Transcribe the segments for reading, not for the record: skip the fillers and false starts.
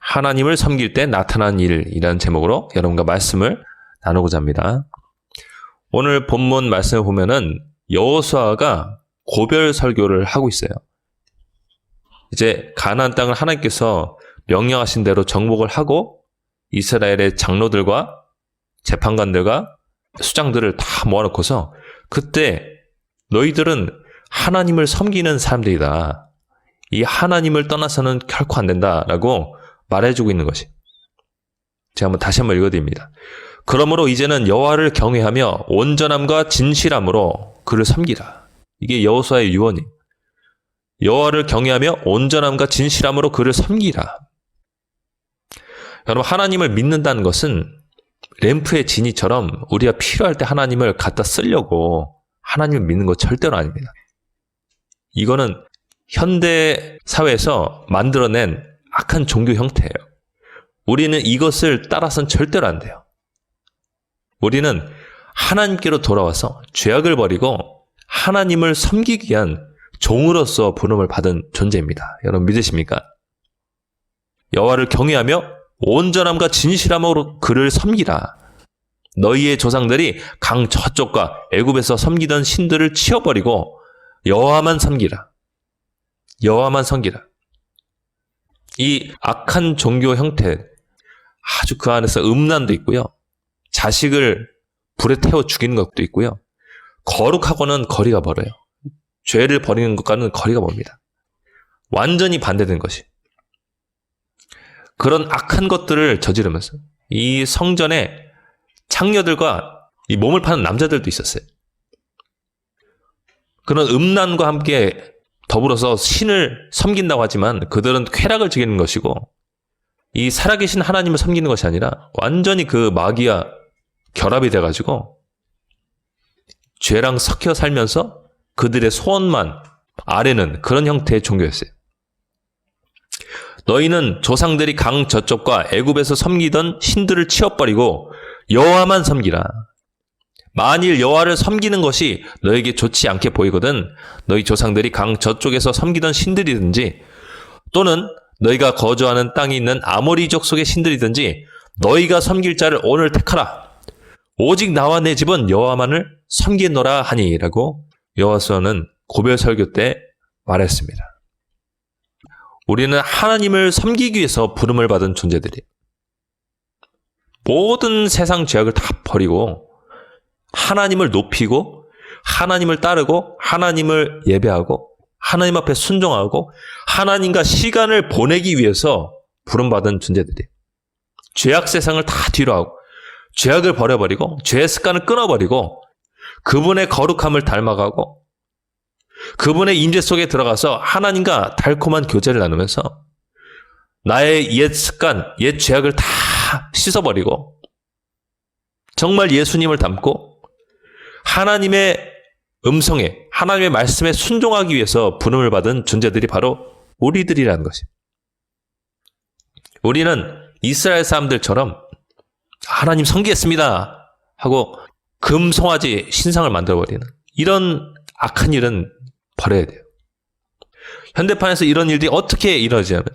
하나님을 섬길 때 나타난 일이라는 제목으로 여러분과 말씀을 나누고자 합니다. 오늘 본문 말씀을 보면은 여호수아가 고별 설교를 하고 있어요. 이제 가나안 땅을 하나님께서 명령하신 대로 정복을 하고 이스라엘의 장로들과 재판관들과 수장들을 다 모아놓고서 그때 너희들은 하나님을 섬기는 사람들이다. 이 하나님을 떠나서는 결코 안 된다라고 말해주고 있는 것이. 제가 다시 한번 읽어드립니다. 그러므로 이제는 여호와를 경외하며 온전함과 진실함으로 그를 섬기라. 이게 여호수아의 유언이. 여호와를 경외하며 온전함과 진실함으로 그를 섬기라. 여러분, 하나님을 믿는다는 것은 램프의 진이처럼 우리가 필요할 때 하나님을 갖다 쓰려고 하나님을 믿는 것 절대로 아닙니다. 이거는 현대 사회에서 만들어낸 악한 종교 형태예요. 우리는 이것을 따라서는 절대로 안 돼요. 우리는 하나님께로 돌아와서 죄악을 버리고 하나님을 섬기기 위한 종으로서 부름을 받은 존재입니다. 여러분 믿으십니까? 여호와를 경외하며 온전함과 진실함으로 그를 섬기라. 너희의 조상들이 강 저쪽과 애굽에서 섬기던 신들을 치워버리고 여호와만 섬기라. 여호와만 섬기라. 이 악한 종교 형태, 아주 그 안에서 음란도 있고요. 자식을 불에 태워 죽이는 것도 있고요. 거룩하고는 거리가 멀어요. 죄를 버리는 것과는 거리가 멉니다. 완전히 반대된 것이. 그런 악한 것들을 저지르면서 이 성전에 창녀들과 이 몸을 파는 남자들도 있었어요. 그런 음란과 함께 더불어서 신을 섬긴다고 하지만 그들은 쾌락을 즐기는 것이고 이 살아계신 하나님을 섬기는 것이 아니라 완전히 그 마귀와 결합이 돼가지고 죄랑 섞여 살면서 그들의 소원만 아래는 그런 형태의 종교였어요. 너희는 조상들이 강 저쪽과 애굽에서 섬기던 신들을 치워버리고 여호와만 섬기라. 만일 여호와를 섬기는 것이 너에게 좋지 않게 보이거든 너희 조상들이 강 저쪽에서 섬기던 신들이든지 또는 너희가 거주하는 땅이 있는 아모리족 속의 신들이든지 너희가 섬길 자를 오늘 택하라. 오직 나와 내 집은 여호와만을 섬기노라 하니라고 여호수아는 고별 설교 때 말했습니다. 우리는 하나님을 섬기기 위해서 부름을 받은 존재들이에요. 모든 세상 죄악을 다 버리고 하나님을 높이고 하나님을 따르고 하나님을 예배하고 하나님 앞에 순종하고 하나님과 시간을 보내기 위해서 부름받은 존재들이에요. 죄악 세상을 다 뒤로하고 죄악을 버려버리고 죄의 습관을 끊어버리고 그분의 거룩함을 닮아가고 그분의 임재 속에 들어가서 하나님과 달콤한 교제를 나누면서 나의 옛 습관, 옛 죄악을 다 씻어버리고 정말 예수님을 닮고 하나님의 음성에 하나님의 말씀에 순종하기 위해서 부름을 받은 존재들이 바로 우리들이라는 것이에요. 우리는 이스라엘 사람들처럼 하나님 섬기겠습니다 하고 금송아지 신상을 만들어버리는 이런 악한 일은 버려야 돼요. 현대판에서 이런 일들이 어떻게 이루어지냐면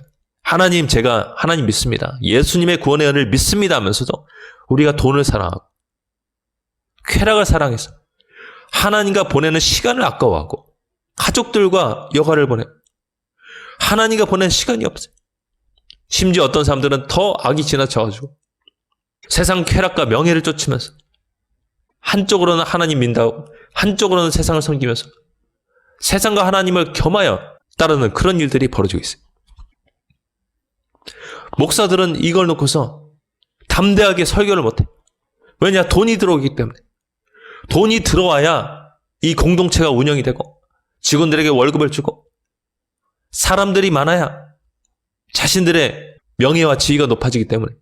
하나님, 제가 하나님 믿습니다. 예수님의 구원의 은혜를 믿습니다 하면서도 우리가 돈을 사랑하고 쾌락을 사랑해서 하나님과 보내는 시간을 아까워하고 가족들과 여가를 보내 하나님과 보내는 시간이 없어요. 심지어 어떤 사람들은 더 악이 지나쳐가지고 세상 쾌락과 명예를 쫓으면서 한쪽으로는 하나님 믿는다고 한쪽으로는 세상을 섬기면서 세상과 하나님을 겸하여 따르는 그런 일들이 벌어지고 있어요. 목사들은 이걸 놓고서 담대하게 설교를 못해. 왜냐? 돈이 들어오기 때문에. 돈이 들어와야 이 공동체가 운영이 되고 직원들에게 월급을 주고 사람들이 많아야 자신들의 명예와 지위가 높아지기 때문에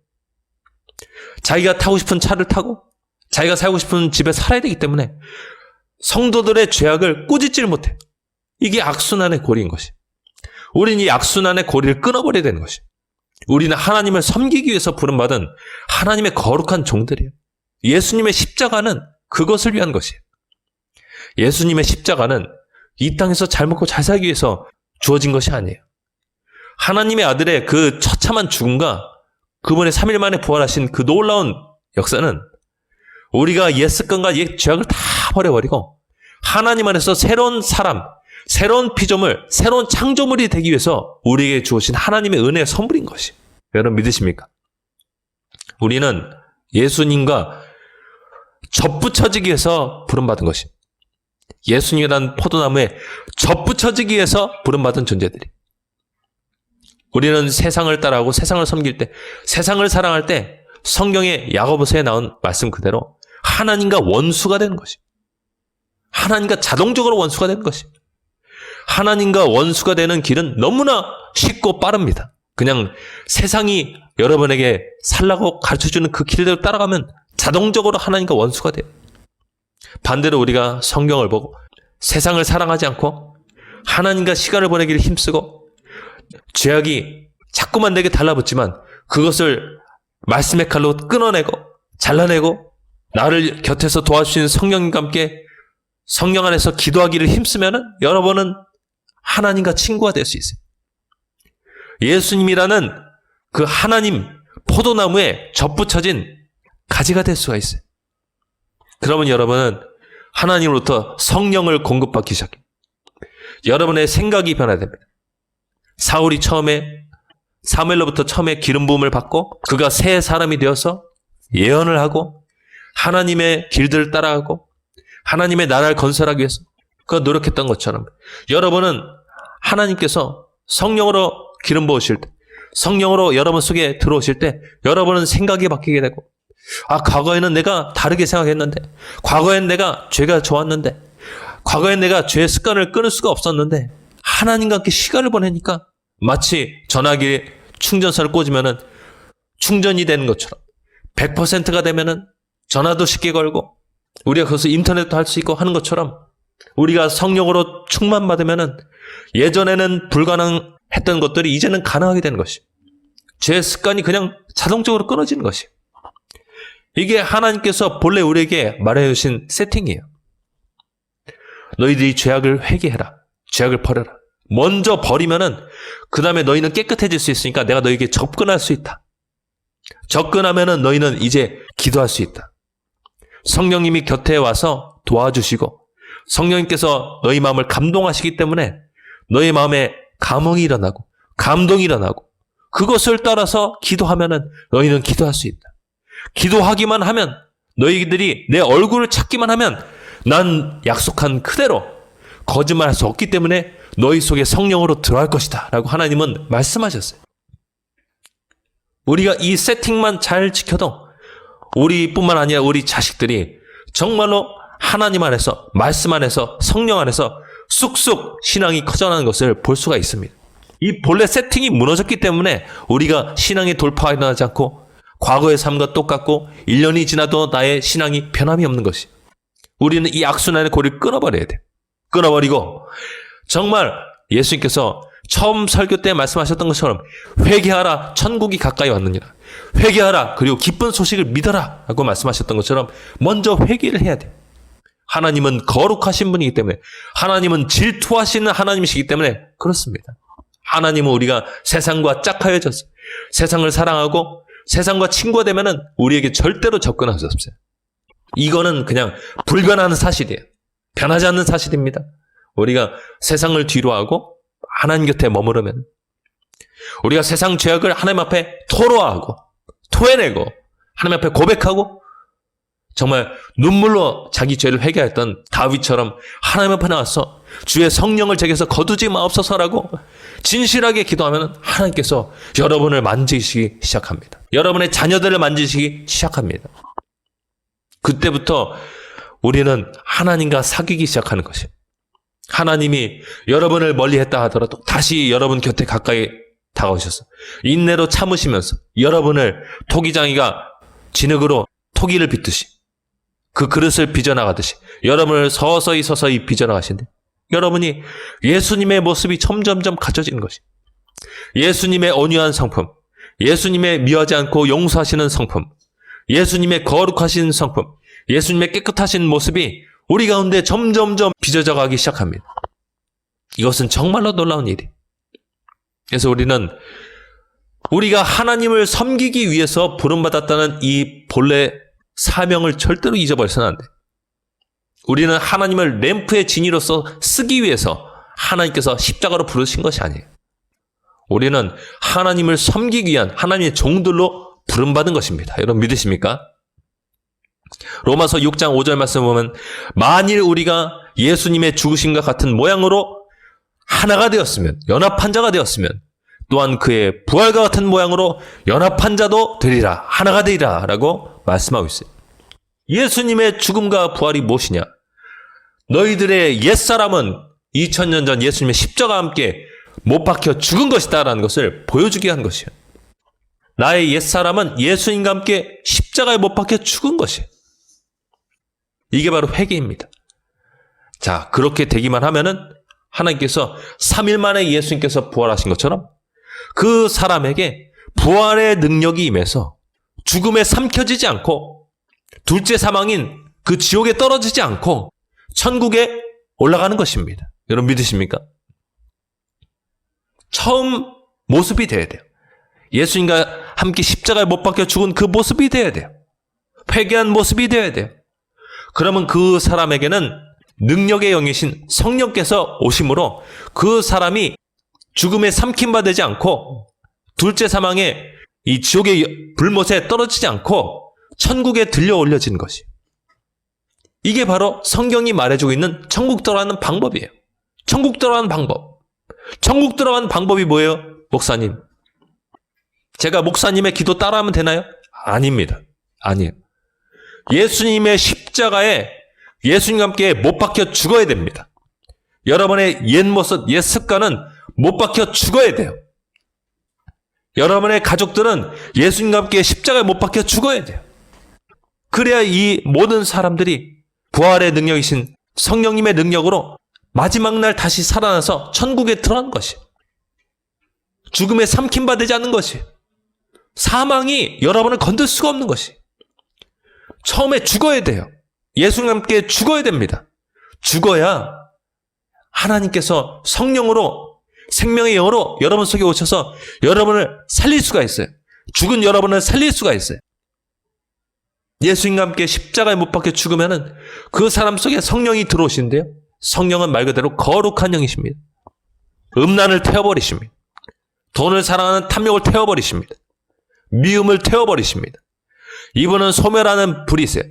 자기가 타고 싶은 차를 타고 자기가 살고 싶은 집에 살아야 되기 때문에 성도들의 죄악을 꾸짖지를 못해. 이게 악순환의 고리인 것이. 우리는 이 악순환의 고리를 끊어버려야 되는 것이. 우리는 하나님을 섬기기 위해서 부름받은 하나님의 거룩한 종들이에요. 예수님의 십자가는 그것을 위한 것이에요. 예수님의 십자가는 이 땅에서 잘 먹고 잘 살기 위해서 주어진 것이 아니에요. 하나님의 아들의 그 처참한 죽음과 그분의 3일 만에 부활하신 그 놀라운 역사는 우리가 옛 습관과 옛 죄악을 다 버려버리고 하나님 안에서 새로운 사람, 새로운 피조물, 새로운 창조물이 되기 위해서 우리에게 주어진 하나님의 은혜의 선물인 것이. 여러분 믿으십니까? 우리는 예수님과 접붙여지기 위해서 부름받은 것이. 예수님이라는 포도나무에 접붙여지기 위해서 부름받은 존재들이. 우리는 세상을 따라하고 세상을 섬길 때, 세상을 사랑할 때 성경의 야고보서에 나온 말씀 그대로 하나님과 원수가 되는 것이. 하나님과 자동적으로 원수가 되는 것이. 하나님과 원수가 되는 길은 너무나 쉽고 빠릅니다. 그냥 세상이 여러분에게 살라고 가르쳐주는 그 길대로 따라가면 자동적으로 하나님과 원수가 돼요. 반대로 우리가 성경을 보고 세상을 사랑하지 않고 하나님과 시간을 보내기를 힘쓰고 죄악이 자꾸만 내게 달라붙지만 그것을 말씀의 칼로 끊어내고 잘라내고 나를 곁에서 도와주시는 성령님과 함께 성령 안에서 기도하기를 힘쓰면 여러분은 하나님과 친구가 될 수 있어요. 예수님이라는 그 하나님 포도나무에 접붙여진 가지가 될 수가 있어요. 그러면 여러분은 하나님으로부터 성령을 공급받기 시작해요. 여러분의 생각이 변화됩니다. 사울이 사무엘로부터 처음에 기름 부음을 받고 그가 새 사람이 되어서 예언을 하고 하나님의 길들을 따라가고 하나님의 나라를 건설하기 위해서 그가 노력했던 것처럼 여러분은 하나님께서 성령으로 기름 부으실 때 성령으로 여러분 속에 들어오실 때 여러분은 생각이 바뀌게 되고 과거에는 내가 다르게 생각했는데 과거엔 내가 죄가 좋았는데 과거엔 내가 죄의 습관을 끊을 수가 없었는데 하나님과 함께 시간을 보내니까 마치 전화기에 충전선을 꽂으면은 충전이 되는 것처럼 100%가 되면은 전화도 쉽게 걸고 우리가 거기서 인터넷도 할 수 있고 하는 것처럼 우리가 성령으로 충만받으면은 예전에는 불가능했던 것들이 이제는 가능하게 되는 것이. 죄의 습관이 그냥 자동적으로 끊어지는 것이. 이게 하나님께서 본래 우리에게 말해주신 세팅이에요. 너희들이 죄악을 회개해라. 죄악을 버려라. 먼저 버리면은 그 다음에 너희는 깨끗해질 수 있으니까 내가 너희에게 접근할 수 있다. 접근하면은 너희는 이제 기도할 수 있다. 성령님이 곁에 와서 도와주시고 성령님께서 너희 마음을 감동하시기 때문에 너희 마음에 감흥이 일어나고 감동이 일어나고 그것을 따라서 기도하면은 너희는 기도할 수 있다. 기도하기만 하면 너희들이 내 얼굴을 찾기만 하면 난 약속한 그대로 거짓말할 수 없기 때문에 너희 속에 성령으로 들어갈 것이다 라고 하나님은 말씀하셨어요. 우리가 이 세팅만 잘 지켜도 우리뿐만 아니라 우리 자식들이 정말로 하나님 안에서 말씀 안에서 성령 안에서 쑥쑥 신앙이 커져나가는 것을 볼 수가 있습니다. 이 본래 세팅이 무너졌기 때문에 우리가 신앙의 돌파가 일어나지 않고 과거의 삶과 똑같고 1년이 지나도 나의 신앙이 변함이 없는 것이. 우리는 이 악순환의 고리를 끊어버려야 돼. 끊어버리고 정말 예수님께서 처음 설교 때 말씀하셨던 것처럼 회개하라 천국이 가까이 왔느니라. 회개하라 그리고 기쁜 소식을 믿어라 라고 말씀하셨던 것처럼 먼저 회개를 해야 돼. 하나님은 거룩하신 분이기 때문에 하나님은 질투하시는 하나님이시기 때문에 그렇습니다. 하나님은 우리가 세상과 짝하여져서 세상을 사랑하고 세상과 친구가 되면은 우리에게 절대로 접근할 수 없어요. 이거는 그냥 불변하는 사실이에요. 변하지 않는 사실입니다. 우리가 세상을 뒤로하고 하나님 곁에 머무르면 우리가 세상 죄악을 하나님 앞에 토로하고 토해내고 하나님 앞에 고백하고 정말 눈물로 자기 죄를 회개했던 다윗처럼 하나님 앞에 나와서 주의 성령을 제게서 거두지 마옵소서라고 진실하게 기도하면 하나님께서 여러분을 만지시기 시작합니다. 여러분의 자녀들을 만지시기 시작합니다. 그때부터 우리는 하나님과 사귀기 시작하는 것이에요. 하나님이 여러분을 멀리했다 하더라도 다시 여러분 곁에 가까이 다가오셔서 인내로 참으시면서 여러분을 토기장이가 진흙으로 토기를 빚듯이 그 그릇을 빚어나가듯이 여러분을 서서히 빚어나가신대. 여러분이 예수님의 모습이 점점점 갖춰지는 것이. 예수님의 온유한 성품, 예수님의 미워하지 않고 용서하시는 성품, 예수님의 거룩하신 성품, 예수님의 깨끗하신 모습이 우리 가운데 점점점 빚어져 가기 시작합니다. 이것은 정말로 놀라운 일이. 그래서 우리가 하나님을 섬기기 위해서 부름받았다는 이 본래 사명을 절대로 잊어버려서는 안 돼. 우리는 하나님을 램프의 진이로서 쓰기 위해서 하나님께서 십자가로 부르신 것이 아니에요. 우리는 하나님을 섬기기 위한 하나님의 종들로 부름받은 것입니다. 여러분 믿으십니까? 로마서 6장 5절 말씀 보면 만일 우리가 예수님의 죽으심과 같은 모양으로 하나가 되었으면, 연합한 자가 되었으면 또한 그의 부활과 같은 모양으로 연합한 자도 되리라, 하나가 되리라 라고 말씀하고 있어요. 예수님의 죽음과 부활이 무엇이냐? 너희들의 옛사람은 2000년 전 예수님의 십자가와 함께 못 박혀 죽은 것이다 라는 것을 보여주게 한 것이에요. 나의 옛사람은 예수님과 함께 십자가에 못 박혀 죽은 것이에요. 이게 바로 회개입니다. 자, 그렇게 되기만 하면은 하나님께서 3일 만에 예수님께서 부활하신 것처럼 그 사람에게 부활의 능력이 임해서 죽음에 삼켜지지 않고 둘째 사망인 그 지옥에 떨어지지 않고 천국에 올라가는 것입니다. 여러분 믿으십니까? 처음 모습이 돼야 돼요. 예수님과 함께 십자가에 못 박혀 죽은 그 모습이 돼야 돼요. 회개한 모습이 돼야 돼요. 그러면 그 사람에게는 능력의 영이신 성령께서 오심으로 그 사람이 죽음에 삼킴바 되지 않고 둘째 사망에 이 지옥의 불못에 떨어지지 않고 천국에 들려 올려지는 것이. 이게 바로 성경이 말해주고 있는 천국 들어가는 방법이에요. 천국 들어가는 방법. 천국 들어가는 방법이 뭐예요? 목사님. 제가 목사님의 기도 따라하면 되나요? 아닙니다. 아니에요. 예수님의 십자가에 예수님과 함께 못 박혀 죽어야 됩니다. 여러분의 옛 모습, 옛 습관은 못 박혀 죽어야 돼요. 여러분의 가족들은 예수님과 함께 십자가에 못 박혀 죽어야 돼요. 그래야 이 모든 사람들이 부활의 능력이신 성령님의 능력으로 마지막 날 다시 살아나서 천국에 들어가는 것이. 죽음에 삼킴받지 않는 것이. 사망이 여러분을 건들 수가 없는 것이. 처음에 죽어야 돼요. 예수님과 함께 죽어야 됩니다. 죽어야 하나님께서 성령으로 생명의 영으로 여러분 속에 오셔서 여러분을 살릴 수가 있어요. 죽은 여러분을 살릴 수가 있어요. 예수님과 함께 십자가에 못 박혀 죽으면은 그 사람 속에 성령이 들어오시는데요. 성령은 말 그대로 거룩한 영이십니다. 음란을 태워버리십니다. 돈을 사랑하는 탐욕을 태워버리십니다. 미움을 태워버리십니다. 이분은 소멸하는 불이세요.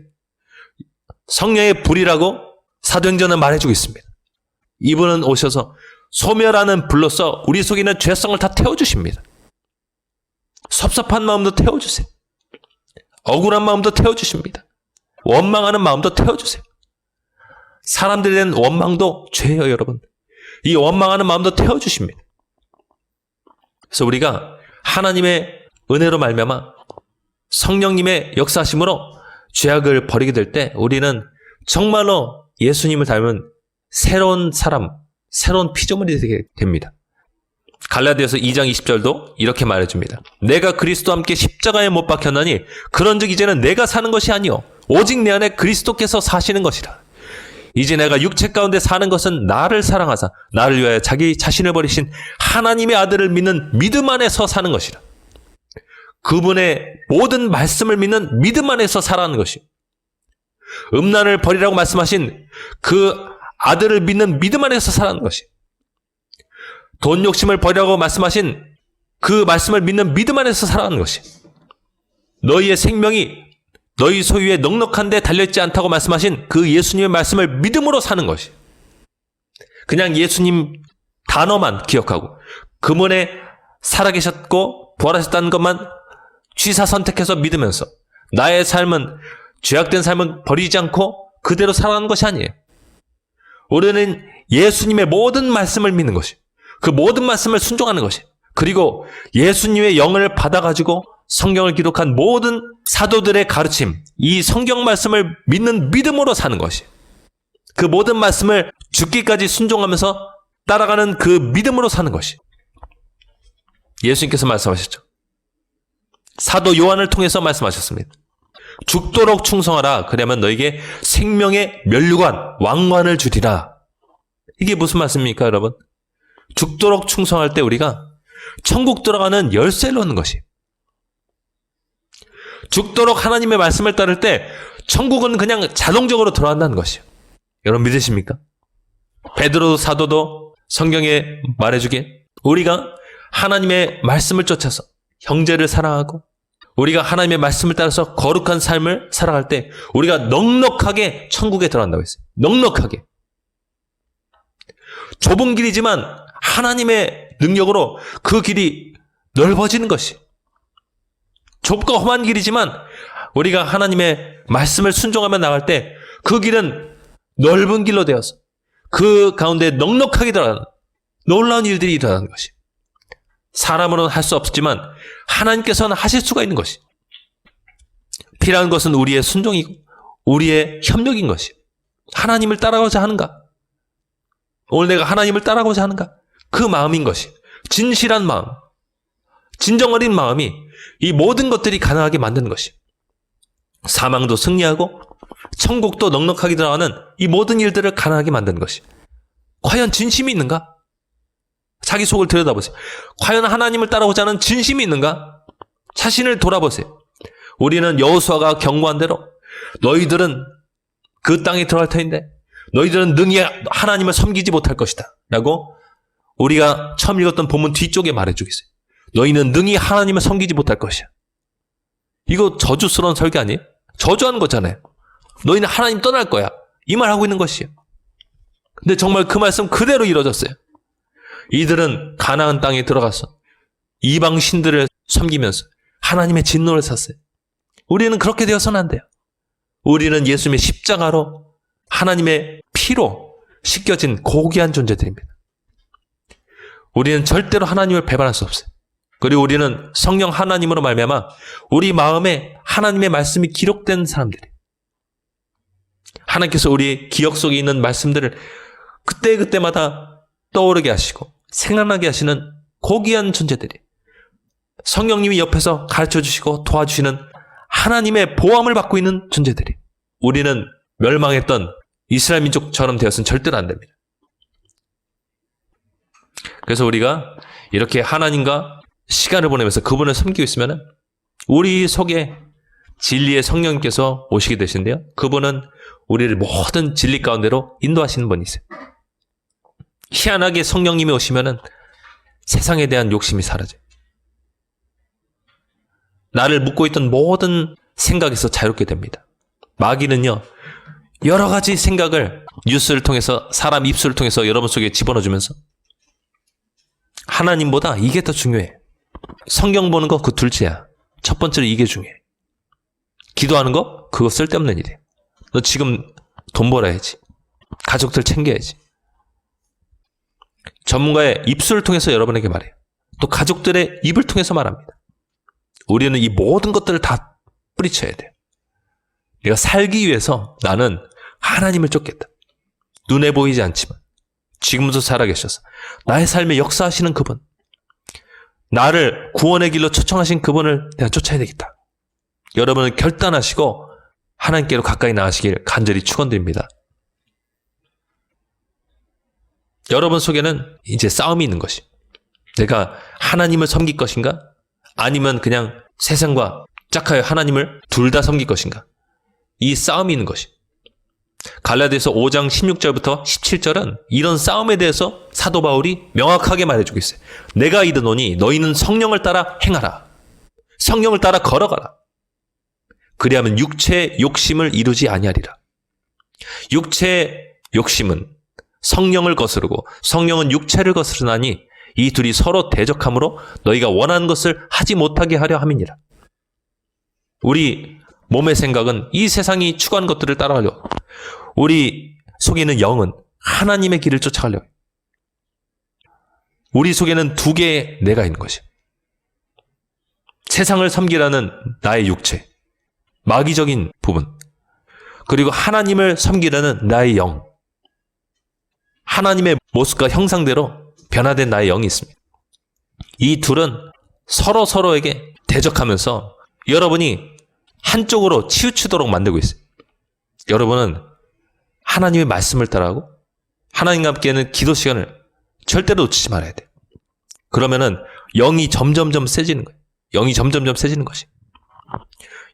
성령의 불이라고 사도행전은 말해주고 있습니다. 이분은 오셔서 소멸하는 불로서 우리 속에 있는 죄성을 다 태워주십니다. 섭섭한 마음도 태워주세요. 억울한 마음도 태워주십니다. 원망하는 마음도 태워주세요. 사람들에 대한 원망도 죄예요, 여러분. 이 원망하는 마음도 태워주십니다. 그래서 우리가 하나님의 은혜로 말미암아 성령님의 역사하심으로 죄악을 버리게 될 때 우리는 정말로 예수님을 닮은 새로운 사람, 새로운 피조물이 되게 됩니다. 갈라디아서 2장 20절도 이렇게 말해줍니다. 내가 그리스도와 함께 십자가에 못 박혔나니 그런즉 이제는 내가 사는 것이 아니요 오직 내 안에 그리스도께서 사시는 것이라. 이제 내가 육체 가운데 사는 것은 나를 사랑하사 나를 위하여 자기 자신을 버리신 하나님의 아들을 믿는 믿음 안에서 사는 것이라. 그분의 모든 말씀을 믿는 믿음 안에서 살아가는 것이. 음란을 버리라고 말씀하신 그 아들을 믿는 믿음 안에서 살아가는 것이. 돈 욕심을 버리라고 말씀하신 그 말씀을 믿는 믿음 안에서 살아가는 것이. 너희의 생명이 너희 소유에 넉넉한 데 달려있지 않다고 말씀하신 그 예수님의 말씀을 믿음으로 사는 것이. 그냥 예수님 단어만 기억하고 그분의 살아계셨고 부활하셨다는 것만 취사 선택해서 믿으면서 나의 삶은 죄악된 삶은 버리지 않고 그대로 살아가는 것이 아니에요. 우리는 예수님의 모든 말씀을 믿는 것이. 그 모든 말씀을 순종하는 것이. 그리고 예수님의 영을 받아가지고 성경을 기록한 모든 사도들의 가르침, 이 성경 말씀을 믿는 믿음으로 사는 것이. 그 모든 말씀을 죽기까지 순종하면서 따라가는 그 믿음으로 사는 것이. 예수님께서 말씀하셨죠. 사도 요한을 통해서 말씀하셨습니다. 죽도록 충성하라. 그러면 너에게 생명의 면류관, 왕관을 주리라. 이게 무슨 말씀입니까, 여러분? 죽도록 충성할 때 우리가 천국 들어가는 열쇠를 얻는 것이. 죽도록 하나님의 말씀을 따를 때 천국은 그냥 자동적으로 들어간다는 것이요. 여러분 믿으십니까? 베드로 사도도 성경에 말해주길 우리가 하나님의 말씀을 쫓아서 형제를 사랑하고 우리가 하나님의 말씀을 따라서 거룩한 삶을 살아갈 때 우리가 넉넉하게 천국에 들어간다고 했어요. 넉넉하게. 좁은 길이지만 하나님의 능력으로 그 길이 넓어지는 것이. 좁고 험한 길이지만 우리가 하나님의 말씀을 순종하며 나갈 때 그 길은 넓은 길로 되어서 그 가운데 넉넉하게 들어가는 놀라운 일들이 일어나는 것이. 사람으로는 할 수 없지만 하나님께서는 하실 수가 있는 것이. 필요한 것은 우리의 순종이고 우리의 협력인 것이. 하나님을 따라가고자 하는가? 오늘 내가 하나님을 따라가고자 하는가? 그 마음인 것이. 진실한 마음, 진정 어린 마음이 이 모든 것들이 가능하게 만드는 것이. 사망도 승리하고 천국도 넉넉하게 들어가는 이 모든 일들을 가능하게 만드는 것이. 과연 진심이 있는가? 자기 속을 들여다보세요. 과연 하나님을 따라오자 하는 진심이 있는가? 자신을 돌아보세요. 우리는 여호수아가 경고한 대로 너희들은 그 땅에 들어갈 터인데 너희들은 능히 하나님을 섬기지 못할 것이다 라고 우리가 처음 읽었던 본문 뒤쪽에 말해주고 있어요. 너희는 능히 하나님을 섬기지 못할 것이야. 이거 저주스러운 설교 아니에요? 저주하는 거잖아요. 너희는 하나님 떠날 거야. 이 말 하고 있는 것이에요. 근데 정말 그 말씀 그대로 이루어졌어요. 이들은 가나안 땅에 들어가서 이방 신들을 섬기면서 하나님의 진노를 샀어요. 우리는 그렇게 되어서는 안 돼요. 우리는 예수님의 십자가로 하나님의 피로 씻겨진 고귀한 존재들입니다. 우리는 절대로 하나님을 배반할 수 없어요. 그리고 우리는 성령 하나님으로 말미암아 우리 마음에 하나님의 말씀이 기록된 사람들이에요. 하나님께서 우리 기억 속에 있는 말씀들을 그때그때마다 떠오르게 하시고 생각나게 하시는 고귀한 존재들이에요. 성령님이 옆에서 가르쳐주시고 도와주시는 하나님의 보호함을 받고 있는 존재들이에요. 우리는 멸망했던 이스라엘 민족처럼 되어서는 절대로 안 됩니다. 그래서 우리가 이렇게 하나님과 시간을 보내면서 그분을 섬기고 있으면 우리 속에 진리의 성령님께서 오시게 되시는데요. 그분은 우리를 모든 진리 가운데로 인도하시는 분이세요. 희한하게 성령님이 오시면 세상에 대한 욕심이 사라져요. 나를 묶고 있던 모든 생각에서 자유롭게 됩니다. 마귀는요, 여러 가지 생각을 뉴스를 통해서 사람 입술을 통해서 여러분 속에 집어넣어주면서 하나님보다 이게 더 중요해. 성경 보는 거 그 둘째야. 첫 번째로 이게 중요해. 기도하는 거 그거 쓸데없는 일이야. 너 지금 돈 벌어야지. 가족들 챙겨야지. 전문가의 입술을 통해서 여러분에게 말해요. 또 가족들의 입을 통해서 말합니다. 우리는 이 모든 것들을 다 뿌리쳐야 돼요. 내가 살기 위해서 나는 하나님을 쫓겠다. 눈에 보이지 않지만 지금도 살아계셔서 나의 삶에 역사하시는 그분, 나를 구원의 길로 초청하신 그분을 내가 쫓아야 되겠다. 여러분은 결단하시고 하나님께로 가까이 나아가시길 간절히 축원드립니다. 여러분 속에는 이제 싸움이 있는 것이, 내가 하나님을 섬길 것인가? 아니면 그냥 세상과 짝하여 하나님을 둘 다 섬길 것인가? 이 싸움이 있는 것이. 갈라디아서 5장 16절부터 17절은 이런 싸움에 대해서 사도 바울이 명확하게 말해주고 있어요. 내가 이르노니 너희는 성령을 따라 행하라. 성령을 따라 걸어가라. 그리하면 육체의 욕심을 이루지 아니하리라. 육체의 욕심은 성령을 거스르고 성령은 육체를 거스르나니 이 둘이 서로 대적함으로 너희가 원하는 것을 하지 못하게 하려 함이니라. 우리 몸의 생각은 이 세상이 추구하는 것들을 따라가려고, 우리 속에 있는 영은 하나님의 길을 쫓아가려고. 우리 속에는 두 개의 내가 있는 것이에요. 세상을 섬기라는 나의 육체, 마귀적인 부분, 그리고 하나님을 섬기라는 나의 영, 하나님의 모습과 형상대로 변화된 나의 영이 있습니다. 이 둘은 서로에게 대적하면서 여러분이 한쪽으로 치우치도록 만들고 있어요. 여러분은 하나님의 말씀을 따라하고 하나님과 함께하는 기도 시간을 절대로 놓치지 말아야 돼요. 그러면은 영이 점점점 세지는 거예요. 영이 점점점 세지는 것이.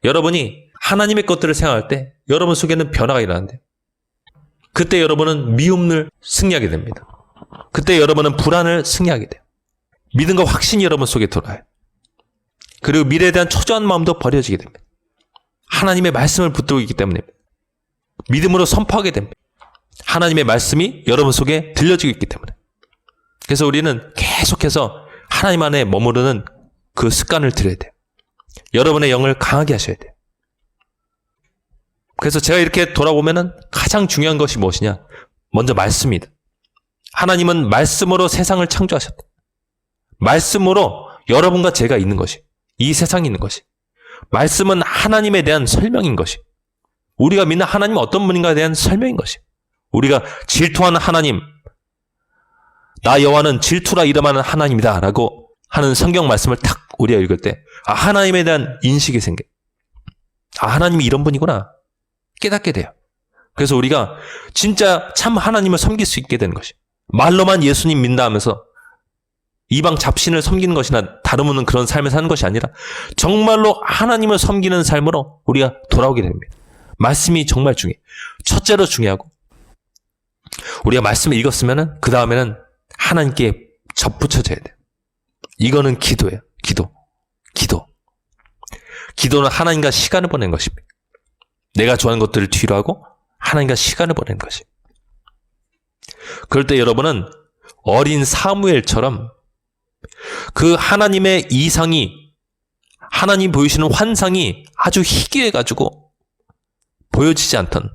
여러분이 하나님의 것들을 생각할 때 여러분 속에는 변화가 일어난대요. 그때 여러분은 미움을 승리하게 됩니다. 그때 여러분은 불안을 승리하게 돼요. 믿음과 확신이 여러분 속에 들어와요. 그리고 미래에 대한 초조한 마음도 버려지게 됩니다. 하나님의 말씀을 붙들고 있기 때문에 믿음으로 선포하게 됩니다. 하나님의 말씀이 여러분 속에 들려지고 있기 때문에. 그래서 우리는 계속해서 하나님 안에 머무르는 그 습관을 들여야 돼요. 여러분의 영을 강하게 하셔야 돼요. 그래서 제가 이렇게 돌아보면은 가장 중요한 것이 무엇이냐? 먼저 말씀이다. 하나님은 말씀으로 세상을 창조하셨다. 말씀으로 여러분과 제가 있는 것이, 이 세상이 있는 것이, 말씀은 하나님에 대한 설명인 것이, 우리가 믿는 하나님은 어떤 분인가에 대한 설명인 것이, 우리가 질투하는 하나님, 나 여호와는 질투라 이름하는 하나님이다 라고 하는 성경 말씀을 탁 우리가 읽을 때 하나님에 대한 인식이 생겨요. 하나님이 이런 분이구나 깨닫게 돼요. 그래서 우리가 진짜 참 하나님을 섬길 수 있게 되는 것이, 말로만 예수님 믿는다 하면서 이방 잡신을 섬기는 것이나 다름없는 그런 삶을 사는 것이 아니라 정말로 하나님을 섬기는 삶으로 우리가 돌아오게 됩니다. 말씀이 정말 중요해요. 첫째로 중요하고, 우리가 말씀을 읽었으면 그 다음에는 하나님께 접붙여져야 돼요. 이거는 기도예요. 기도는 하나님과 시간을 보내는 것입니다. 내가 좋아하는 것들을 뒤로 하고 하나님과 시간을 보내는 것이. 그럴 때 여러분은 어린 사무엘처럼 그 하나님의 이상이, 하나님 보이시는 환상이 아주 희귀해가지고 보여지지 않던,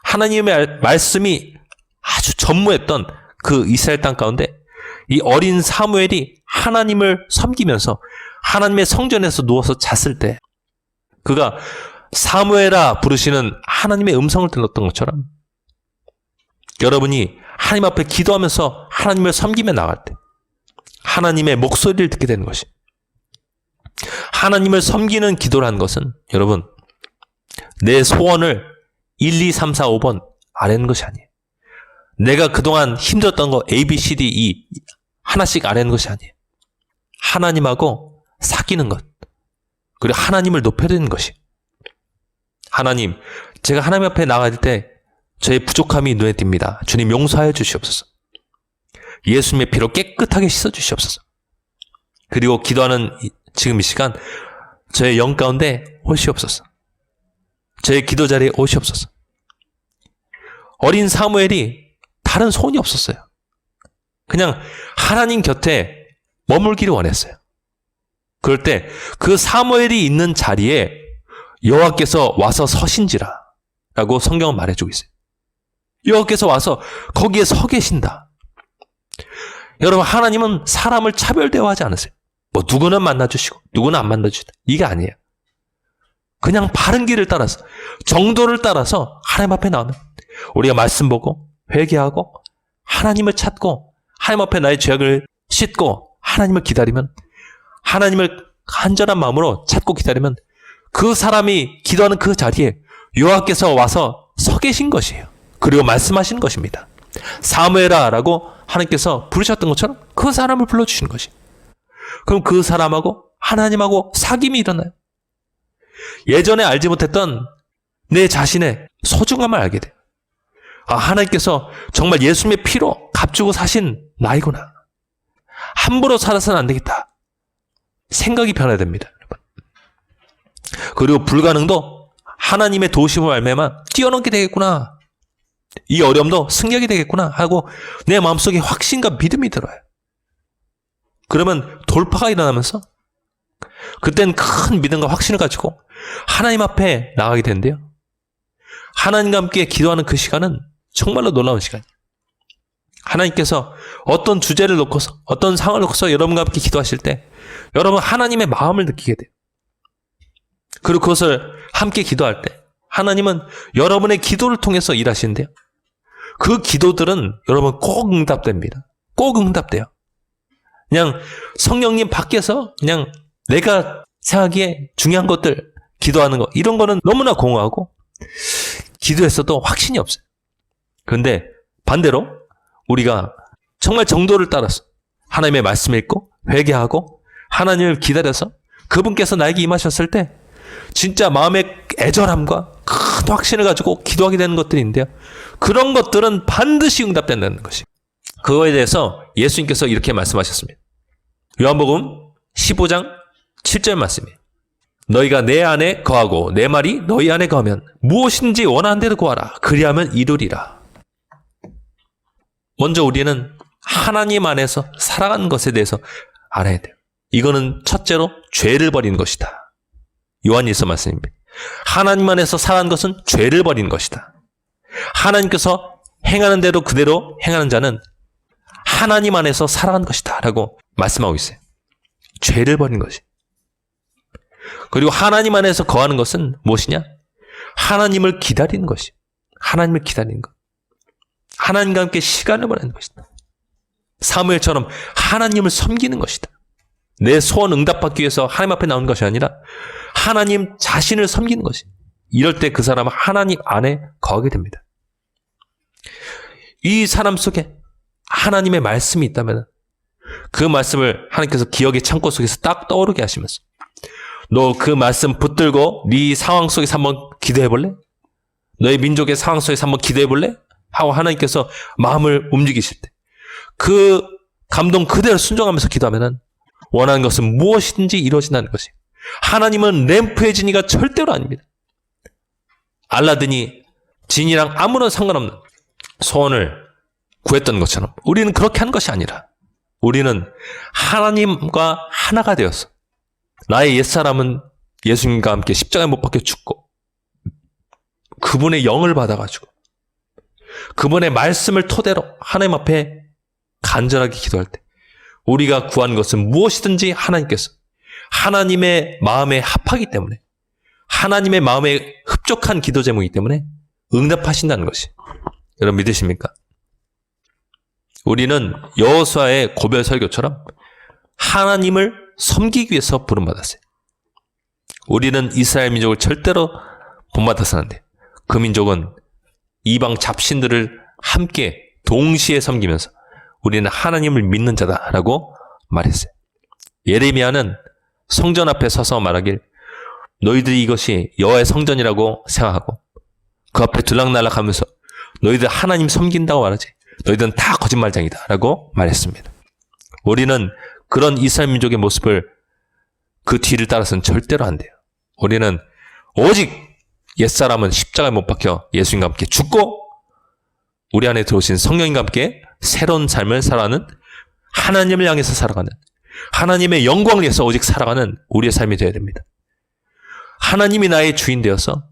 하나님의 말씀이 아주 전무했던 그 이스라엘 땅 가운데 이 어린 사무엘이 하나님을 섬기면서 하나님의 성전에서 누워서 잤을 때 그가 사무엘아 부르시는 하나님의 음성을 들었던 것처럼 여러분이 하나님 앞에 기도하면서 하나님을 섬기며 나갈 때 하나님의 목소리를 듣게 되는 것이, 하나님을 섬기는 기도라는 것은 여러분 내 소원을 1, 2, 3, 4, 5번 아뢰는 것이 아니에요. 내가 그동안 힘들었던 거 A, B, C, D, E 하나씩 아뢰는 것이 아니에요. 하나님하고 사귀는 것, 그리고 하나님을 높여드리는 것이, 하나님, 제가 하나님 앞에 나갈 때 저의 부족함이 눈에 띕니다. 주님 용서하여 주시옵소서. 예수님의 피로 깨끗하게 씻어 주시옵소서. 그리고 기도하는 지금 이 시간 저의 영 가운데 오시옵소서. 저의 기도 자리에 오시옵소서. 어린 사무엘이 다른 소원이 없었어요. 그냥 하나님 곁에 머물기를 원했어요. 그럴 때 그 사무엘이 있는 자리에 여호와께서 와서 서신지라 라고 성경은 말해주고 있어요. 여호와께서 와서 거기에 서 계신다. 여러분, 하나님은 사람을 차별 대우하지 않으세요. 뭐 누구는 만나주시고 누구는 안 만나주시다, 이게 아니에요. 그냥 바른 길을 따라서, 정도를 따라서 하나님 앞에 나오면 우리가 말씀 보고 회개하고 하나님을 찾고 하나님 앞에 나의 죄악을 씻고 하나님을 기다리면, 하나님을 간절한 마음으로 찾고 기다리면 그 사람이 기도하는 그 자리에 여호와께서 와서 서 계신 것이에요. 그리고 말씀하시는 것입니다. 사무엘아 라고 하나님께서 부르셨던 것처럼 그 사람을 불러주시는 것이, 그럼 그 사람하고 하나님하고 사귐이 일어나요. 예전에 알지 못했던 내 자신의 소중함을 알게 돼요. 하나님께서 정말 예수님의 피로 값주고 사신 나이구나. 함부로 살아서는 안 되겠다. 생각이 변해야 됩니다. 여러분. 그리고 불가능도 하나님의 도우심을 알매만 뛰어넘게 되겠구나. 이 어려움도 승리하게 되겠구나 하고 내 마음속에 확신과 믿음이 들어요. 그러면 돌파가 일어나면서 그땐 큰 믿음과 확신을 가지고 하나님 앞에 나가게 되는데요. 하나님과 함께 기도하는 그 시간은 정말로 놀라운 시간이에요. 하나님께서 어떤 주제를 놓고서, 어떤 상황을 놓고서 여러분과 함께 기도하실 때 여러분 하나님의 마음을 느끼게 돼요. 그리고 그것을 함께 기도할 때 하나님은 여러분의 기도를 통해서 일하시는데요. 그 기도들은 여러분 꼭 응답됩니다. 꼭 응답돼요. 그냥 성령님 밖에서 그냥 내가 생각하기에 중요한 것들 기도하는 거, 이런 거는 너무나 공허하고 기도했어도 확신이 없어요. 그런데 반대로 우리가 정말 정도를 따라서 하나님의 말씀을 읽고 회개하고 하나님을 기다려서 그분께서 나에게 임하셨을 때 진짜 마음의 애절함과 큰 확신을 가지고 기도하게 되는 것들인데요. 그런 것들은 반드시 응답된다는 것이. 그거에 대해서 예수님께서 이렇게 말씀하셨습니다. 요한복음 15장 7절 말씀이에요. 너희가 내 안에 거하고 내 말이 너희 안에 거하면 무엇인지 원하는 대로 구하라. 그리하면 이루리라. 먼저 우리는 하나님 안에서 살아가는 것에 대해서 알아야 돼요. 이거는 첫째로 죄를 버리는 것이다. 요한일서 말씀입니다. 하나님 안에서 살아가는 것은 죄를 버리는 것이다. 하나님께서 행하는 대로 그대로 행하는 자는 하나님 안에서 살아가는 것이다 라고 말씀하고 있어요. 죄를 버리는 것이. 그리고 하나님 안에서 거하는 것은 무엇이냐? 하나님을 기다리는 것이. 하나님을 기다리는 것. 하나님과 함께 시간을 보내는 것이다. 사무엘처럼 하나님을 섬기는 것이다. 내 소원 응답받기 위해서 하나님 앞에 나오는 것이 아니라 하나님 자신을 섬기는 것이. 이럴 때 그 사람은 하나님 안에 거하게 됩니다. 이 사람 속에 하나님의 말씀이 있다면 그 말씀을 하나님께서 기억의 창고 속에서 딱 떠오르게 하시면서 너 그 말씀 붙들고 네 상황 속에서 한번 기도해 볼래? 너의 민족의 상황 속에서 한번 기도해 볼래? 하고 하나님께서 마음을 움직이실 때 그 감동 그대로 순종하면서 기도하면 원하는 것은 무엇이든지 이루어진다는 것이. 하나님은 램프의 진이가 절대로 아닙니다. 알라딘이 진이랑 아무런 상관없는 소원을 구했던 것처럼 우리는 그렇게 한 것이 아니라 우리는 하나님과 하나가 되어서 나의 옛사람은 예수님과 함께 십자가에 못 박혀 죽고 그분의 영을 받아가지고 그분의 말씀을 토대로 하나님 앞에 간절하게 기도할 때 우리가 구한 것은 무엇이든지 하나님께서 하나님의 마음에 합하기 때문에 하나님의 마음에 흡족한 기도 제목이기 때문에 응답하신다는 것이. 여러분 믿으십니까? 우리는 여호수아의 고별 설교처럼 하나님을 섬기기 위해서 부름받았어요. 우리는 이스라엘 민족을 절대로 본받아서는 안 돼요. 그 민족은 이방 잡신들을 함께 동시에 섬기면서 우리는 하나님을 믿는 자다라고 말했어요. 예레미야는 성전 앞에 서서 말하길 너희들이 이것이 여호와의 성전이라고 생각하고 그 앞에 들락날락하면서 너희들 하나님 섬긴다고 말하지 너희들은 다 거짓말쟁이다 라고 말했습니다. 우리는 그런 이스라엘 민족의 모습을 그 뒤를 따라서는 절대로 안 돼요. 우리는 오직 옛사람은 십자가에 못 박혀 예수님과 함께 죽고 우리 안에 들어오신 성령님과 함께 새로운 삶을 살아가는 하나님을 향해서 살아가는 하나님의 영광을 위해서 오직 살아가는 우리의 삶이 되어야 됩니다. 하나님이 나의 주인 되어서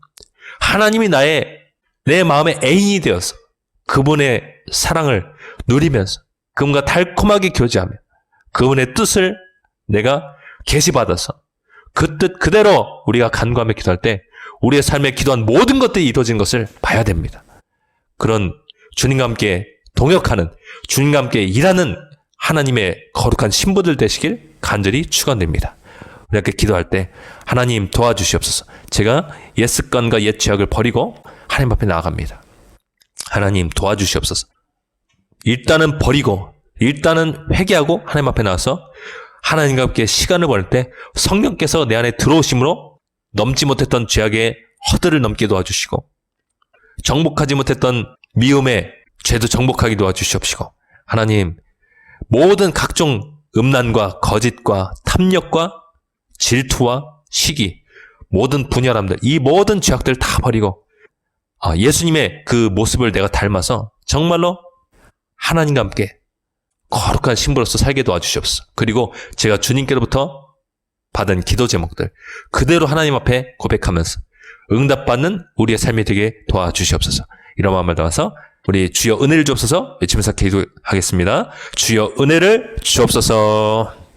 하나님이 내 마음의 애인이 되어서 그분의 사랑을 누리면서 그분과 달콤하게 교제하며 그분의 뜻을 내가 계시받아서 그 뜻 그대로 우리가 간구하며 기도할 때 우리의 삶에 기도한 모든 것들이 이루어진 것을 봐야 됩니다. 그런 주님과 함께 동역하는 주님과 함께 일하는 하나님의 거룩한 신부들 되시길 간절히 축원드립니다. 우리 함께 기도할 때 하나님 도와주시옵소서. 제가 옛 습관과 옛 죄악을 버리고 하나님 앞에 나아갑니다. 하나님 도와주시옵소서. 일단은 버리고 일단은 회개하고 하나님 앞에 나와서 하나님과 함께 시간을 보낼 때 성령께서 내 안에 들어오심으로 넘지 못했던 죄악의 허들을 넘게 도와주시고 정복하지 못했던 미움의 죄도 정복하게 도와주시옵시고 하나님 모든 각종 음란과 거짓과 탐욕과 질투와 시기 모든 분열함들 이 모든 죄악들을 다 버리고 예수님의 그 모습을 내가 닮아서 정말로 하나님과 함께 거룩한 신부로서 살게 도와주시옵소서. 그리고 제가 주님께로부터 받은 기도 제목들 그대로 하나님 앞에 고백하면서 응답받는 우리의 삶이 되게 도와주시옵소서. 이런 마음을 담아서 우리 주여 은혜를 주옵소서 외치면서 기도하겠습니다. 주여 은혜를 주옵소서.